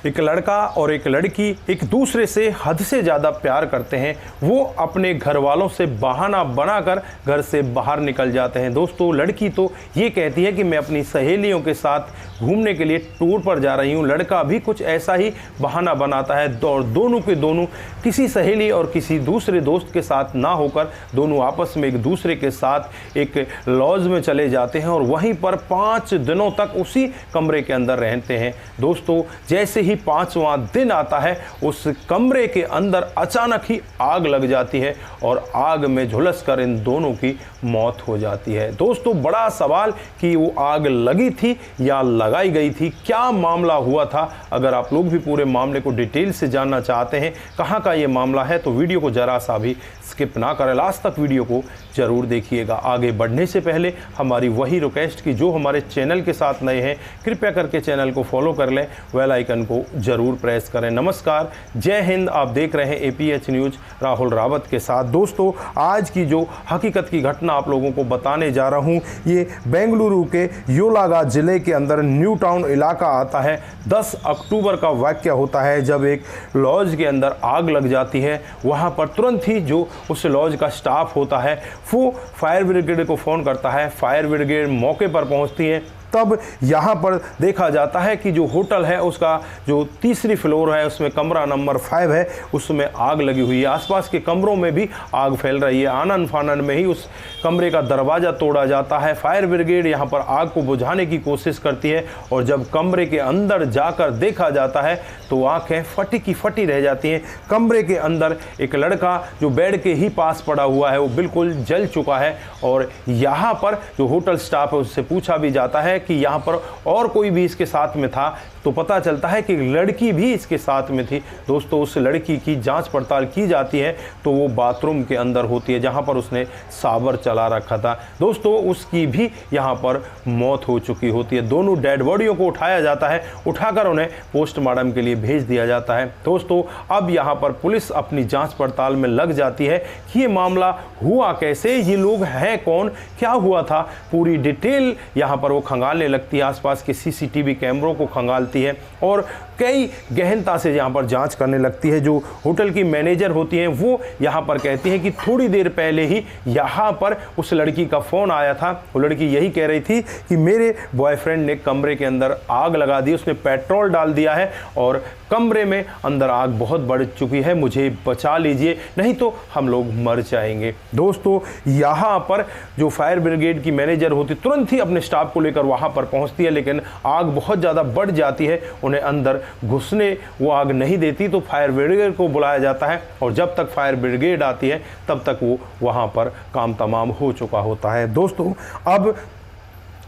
एक लड़का और एक लड़की एक दूसरे से हद से ज़्यादा प्यार करते हैं। वो अपने घर वालों से बहाना बनाकर घर से बाहर निकल जाते हैं। दोस्तों, लड़की तो ये कहती है कि मैं अपनी सहेलियों के साथ घूमने के लिए टूर पर जा रही हूँ। लड़का भी कुछ ऐसा ही बहाना बनाता है और दोनों के दोनों किसी सहेली और किसी दूसरे दोस्त के साथ ना होकर दोनों आपस में एक दूसरे के साथ एक लॉज में चले जाते हैं और वहीं पर 5 दिनों तक उसी कमरे के अंदर रहते हैं। दोस्तों, जैसे ही 5वां दिन आता है, उस कमरे के अंदर अचानक ही आग लग जाती है और आग में झुलसकर इन दोनों की मौत हो जाती है। दोस्तों, बड़ा सवाल कि वो आग लगी थी या लगाई गई थी, क्या मामला हुआ था। अगर आप लोग भी पूरे मामले को डिटेल से जानना चाहते हैं कहाँ का ये मामला है, तो वीडियो को जरा सा भी स्किप ना करें, लास्ट तक वीडियो को जरूर देखिएगा। आगे बढ़ने से पहले हमारी वही रिक्वेस्ट कि जो हमारे चैनल के साथ नए हैं, कृपया करके चैनल को फॉलो कर लें, बेल आइकन को जरूर प्रेस करें। नमस्कार, जय हिंद। आप देख रहे हैं APH न्यूज़ राहुल रावत के साथ। दोस्तों, आज की जो हकीकत की घटना आप लोगों को बताने जा रहा हूं, ये बेंगलुरु के योलागा जिले के अंदर न्यू टाउन इलाका आता है। 10 अक्टूबर का वाकया होता है जब एक लॉज के अंदर आग लग जाती है। वहां पर तुरंत ही जो उस लॉज का स्टाफ होता है वो फायर ब्रिगेड को फ़ोन करता है। फायर ब्रिगेड मौके पर पहुंचती है। तब यहाँ पर देखा जाता है कि जो होटल है उसका जो तीसरी फ्लोर है उसमें कमरा नंबर 5 है, उसमें आग लगी हुई है। आसपास के कमरों में भी आग फैल रही है। आनन फानन में ही उस कमरे का दरवाज़ा तोड़ा जाता है। फायर ब्रिगेड यहाँ पर आग को बुझाने की कोशिश करती है और जब कमरे के अंदर जाकर देखा जाता है तो आंखें फटी की फटी रह जाती हैं। कमरे के अंदर एक लड़का जो बेड के ही पास पड़ा हुआ है वो बिल्कुल जल चुका है और यहाँ पर जो होटल स्टाफ है उससे पूछा भी जाता है कि यहाँ पर और कोई भी इसके साथ में था, तो पता चलता है कि लड़की भी इसके साथ में थी। दोस्तों, उस लड़की की जांच पड़ताल की जाती है तो वो बाथरूम के अंदर होती है जहाँ पर उसने सावर चला रखा था। दोस्तों, उसकी भी यहाँ पर मौत हो चुकी होती है। दोनों डेड बॉडियों को उठाया जाता है, उठाकर उन्हें पोस्टमार्टम के लिए भेज दिया जाता है। दोस्तों, अब यहाँ पर पुलिस अपनी जाँच पड़ताल में लग जाती है कि ये मामला हुआ कैसे, ये लोग हैं कौन, क्या हुआ था, पूरी डिटेल यहाँ पर वो खंगालने लगती है। आसपास के CCTV कैमरों को खंगालती है और कई गहनता से यहाँ पर जांच करने लगती है। जो होटल की मैनेजर होती हैं वो यहाँ पर कहती हैं कि थोड़ी देर पहले ही यहाँ पर उस लड़की का फ़ोन आया था। वो लड़की यही कह रही थी कि मेरे बॉयफ्रेंड ने कमरे के अंदर आग लगा दी, उसने पेट्रोल डाल दिया है और कमरे में अंदर आग बहुत बढ़ चुकी है, मुझे बचा लीजिए नहीं तो हम लोग मर जाएंगे। दोस्तों, यहाँ पर जो फायर ब्रिगेड की मैनेजर होती तुरंत ही अपने स्टाफ को लेकर वहाँ पर पहुँचती है, लेकिन आग बहुत ज़्यादा बढ़ जाती है, उन्हें अंदर घुसने वो आग नहीं देती। तो फायर ब्रिगेड को बुलाया जाता है और जब तक फायर ब्रिगेड आती है तब तक वो वहाँ पर काम तमाम हो चुका होता है। दोस्तों, अब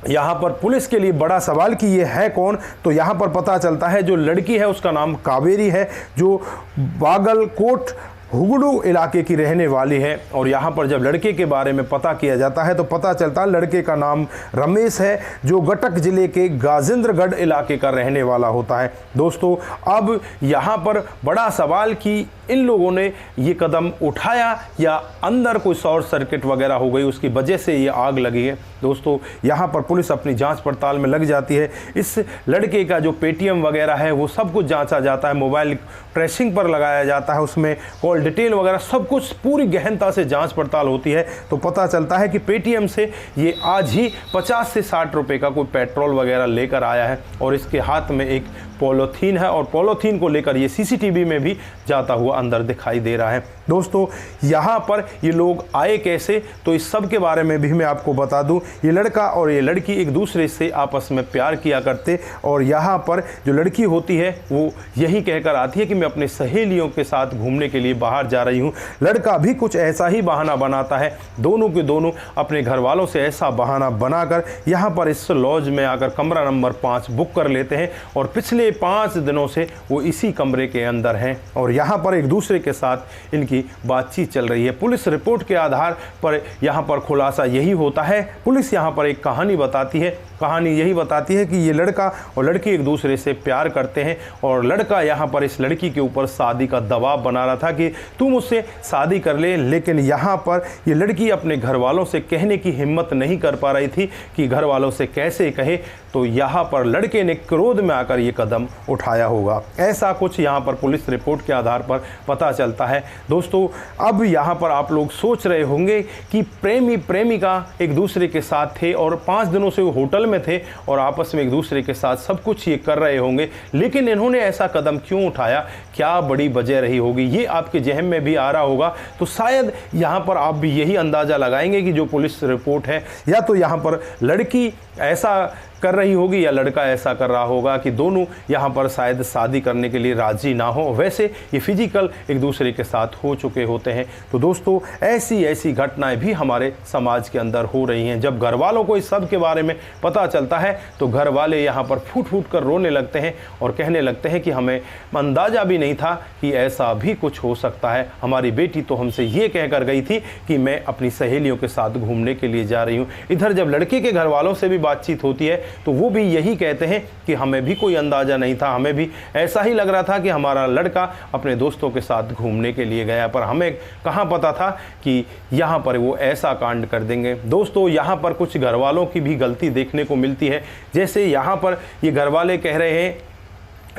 यहाँ पर पुलिस के लिए बड़ा सवाल कि ये है कौन, तो यहाँ पर पता चलता है जो लड़की है उसका नाम कावेरी है, जो बागलकोट हुगड़ू इलाके की रहने वाली है। और यहाँ पर जब लड़के के बारे में पता किया जाता है तो पता चलता है लड़के का नाम रमेश है, जो गटक जिले के गाजिंद्रगढ़ इलाके का रहने वाला होता है। दोस्तों, अब यहाँ पर बड़ा सवाल कि इन लोगों ने ये कदम उठाया या अंदर कोई शॉर्ट सर्किट वगैरह हो गई उसकी वजह से ये आग लगी है। दोस्तों, यहाँ पर पुलिस अपनी जांच पड़ताल में लग जाती है। इस लड़के का जो पेटीएम वगैरह है वो सब कुछ जांचा जाता है, मोबाइल ट्रेसिंग पर लगाया जाता है, उसमें कॉल डिटेल वगैरह सब कुछ पूरी गहनता से जांच पड़ताल होती है। तो पता चलता है कि पेटीएम से ये आज ही 50 से 60 रुपये का कोई पेट्रोल वगैरह लेकर आया है और इसके हाथ में एक पॉलीथीन है और पॉलीथीन को लेकर ये CCTV में भी जाता हुआ अंदर दिखाई दे रहा है। दोस्तों, यहाँ पर ये लोग आए कैसे, तो इस सब के बारे में भी मैं आपको बता दूं। ये लड़का और ये लड़की एक दूसरे से आपस में प्यार किया करते और यहाँ पर जो लड़की होती है वो यही कहकर आती है कि मैं अपने सहेलियों के साथ घूमने के लिए बाहर जा रही हूँ। लड़का भी कुछ ऐसा ही बहाना बनाता है। दोनों के दोनों अपने घर वालों से ऐसा बहाना बनाकर यहाँ पर इस लॉज में आकर कमरा नंबर 5 बुक कर लेते हैं और पिछले 5 दिनों से वो इसी कमरे के अंदर हैं और यहाँ पर एक दूसरे के साथ इनकी बातचीत चल रही है। पुलिस रिपोर्ट के आधार पर यहाँ पर खुलासा यही होता है। पुलिस यहाँ पर एक कहानी बताती है कहानी यही बताती है कि ये लड़का और लड़की एक दूसरे से प्यार करते हैं और लड़का यहाँ पर इस लड़की के ऊपर शादी का दबाव बना रहा था कि तू मुझसे शादी कर ले, लेकिन यहाँ पर ये लड़की अपने घर वालों से कहने की हिम्मत नहीं कर पा रही थी कि घर वालों से कैसे कहे। तो यहाँ पर लड़के ने क्रोध में आकर ये कदम उठाया होगा, ऐसा कुछ यहाँ पर पुलिस रिपोर्ट के आधार पर पता चलता है। दोस्तों अब यहाँ पर आप लोग सोच रहे होंगे कि प्रेमी प्रेमिका एक दूसरे के साथ थे और 5 दिनों से वो होटल में थे और आपस में एक दूसरे के साथ सब कुछ ये कर रहे होंगे, लेकिन इन्होंने ऐसा कदम क्यों उठाया, क्या बड़ी वजह रही होगी, ये आपके जहन में भी आ रहा होगा। तो शायद यहाँ पर आप भी यही अंदाज़ा लगाएंगे कि जो पुलिस रिपोर्ट है, या तो यहाँ पर लड़की ऐसा कर रही होगी या लड़का ऐसा कर रहा होगा कि दोनों यहाँ पर शायद शादी करने के लिए राज़ी ना हो। वैसे ये फिजिकल एक दूसरे के साथ हो चुके होते हैं। तो दोस्तों ऐसी ऐसी घटनाएं भी हमारे समाज के अंदर हो रही हैं। जब घर वालों को इस सब के बारे में पता चलता है तो घर वाले यहाँ पर फूट फूट कर रोने लगते हैं और कहने लगते हैं कि हमें अंदाज़ा भी नहीं था कि ऐसा भी कुछ हो सकता है। हमारी बेटी तो हमसे ये कहकर गई थी कि मैं अपनी सहेलियों के साथ घूमने के लिए जा रही हूँ। इधर जब लड़के के घर वालों से भी बातचीत होती है तो वो भी यही कहते हैं कि हमें भी कोई अंदाज़ा नहीं था, हमें भी ऐसा ही लग रहा था कि हमारा लड़का अपने दोस्तों के साथ घूमने के लिए गया, पर हमें कहाँ पता था कि यहाँ पर वो ऐसा कांड कर देंगे। दोस्तों यहाँ पर कुछ घर वालों की भी गलती देखने को मिलती है। जैसे यहाँ पर ये घर वाले कह रहे हैं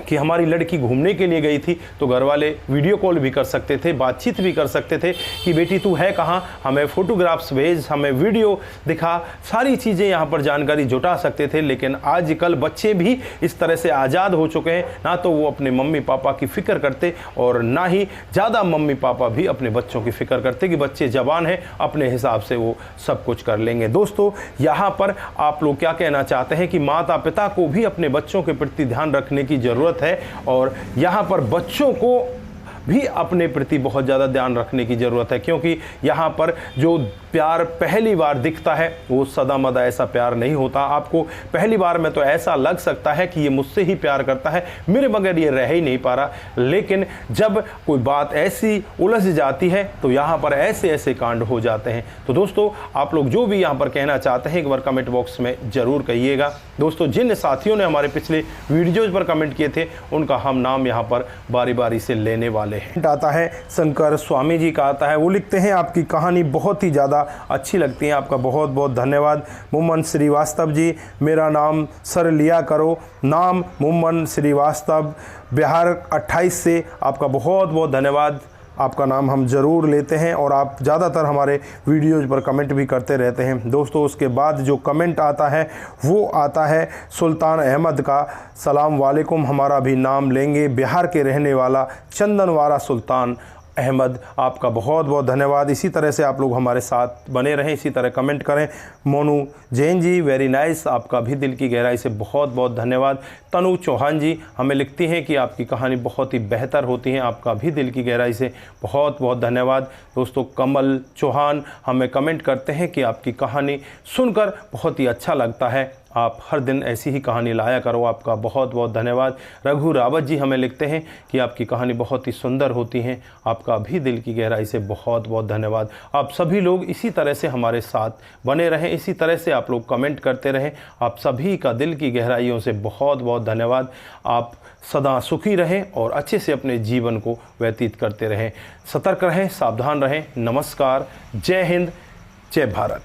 कि हमारी लड़की घूमने के लिए गई थी, तो घर वाले वीडियो कॉल भी कर सकते थे, बातचीत भी कर सकते थे कि बेटी तू है कहाँ, हमें फ़ोटोग्राफ्स भेज, हमें वीडियो दिखा, सारी चीज़ें यहाँ पर जानकारी जुटा सकते थे। लेकिन आजकल बच्चे भी इस तरह से आज़ाद हो चुके हैं, ना तो वो अपने मम्मी पापा की फ़िक्र करते और ना ही ज़्यादा मम्मी पापा भी अपने बच्चों की फ़िक्र करते कि बच्चे जवान हैं, अपने हिसाब से वो सब कुछ कर लेंगे। दोस्तों यहाँ पर आप लोग क्या कहना चाहते हैं कि माता पिता को भी अपने बच्चों के प्रति ध्यान रखने की ज़रूरत है और यहाँ पर बच्चों को भी अपने प्रति बहुत ज़्यादा ध्यान रखने की ज़रूरत है, क्योंकि यहाँ पर जो प्यार पहली बार दिखता है वो सदा मदा ऐसा प्यार नहीं होता। आपको पहली बार में तो ऐसा लग सकता है कि ये मुझसे ही प्यार करता है, मेरे बगैर ये रह ही नहीं पा रहा, लेकिन जब कोई बात ऐसी उलझ जाती है तो यहाँ पर ऐसे ऐसे कांड हो जाते हैं। तो दोस्तों आप लोग जो भी यहाँ पर कहना चाहते हैं एक बार कमेंट बॉक्स में ज़रूर कहिएगा। दोस्तों जिन साथियों ने हमारे पिछले वीडियोज़ पर कमेंट किए थे उनका हम नाम यहाँ पर बारी बारी से लेने वाले हैं। आता है शंकर स्वामी जी का आता है, वो लिखते हैं आपकी कहानी बहुत ही ज़्यादा अच्छी लगती है, आपका बहुत बहुत धन्यवाद। मुमन श्रीवास्तव जी, मेरा नाम सर लिया करो, नाम मुमन श्रीवास्तव, बिहार 28 से, आपका बहुत बहुत धन्यवाद। आपका नाम हम ज़रूर लेते हैं और आप ज़्यादातर हमारे वीडियोज़ पर कमेंट भी करते रहते हैं। दोस्तों उसके बाद जो कमेंट आता है वो आता है सुल्तान अहमद का, सलाम वालेकुम, हमारा भी नाम लेंगे, बिहार के रहने वाला चंदनवारा सुल्तान अहमद, आपका बहुत बहुत धन्यवाद। इसी तरह से आप लोग हमारे साथ बने रहें, इसी तरह कमेंट करें। मोनू जैन जी वेरी नाइस, आपका भी दिल की गहराई से बहुत बहुत धन्यवाद। तनु चौहान जी हमें लिखती हैं कि आपकी कहानी बहुत ही बेहतर होती है, आपका भी दिल की गहराई से बहुत बहुत धन्यवाद। दोस्तों कमल चौहान हमें कमेंट करते हैं कि आपकी कहानी सुनकर बहुत ही अच्छा लगता है, आप हर दिन ऐसी ही कहानी लाया करो, आपका बहुत बहुत धन्यवाद। रघु रावत जी हमें लिखते हैं कि आपकी कहानी बहुत ही सुंदर होती हैं, आपका भी दिल की गहराई से बहुत बहुत धन्यवाद। आप सभी लोग इसी तरह से हमारे साथ बने रहें, इसी तरह से आप लोग कमेंट करते रहें, आप सभी का दिल की गहराइयों से बहुत बहुत धन्यवाद। आप सदा सुखी रहें और अच्छे से अपने जीवन को व्यतीत करते रहें, सतर्क रहें, सावधान रहें। नमस्कार, जय हिंद, जय भारत।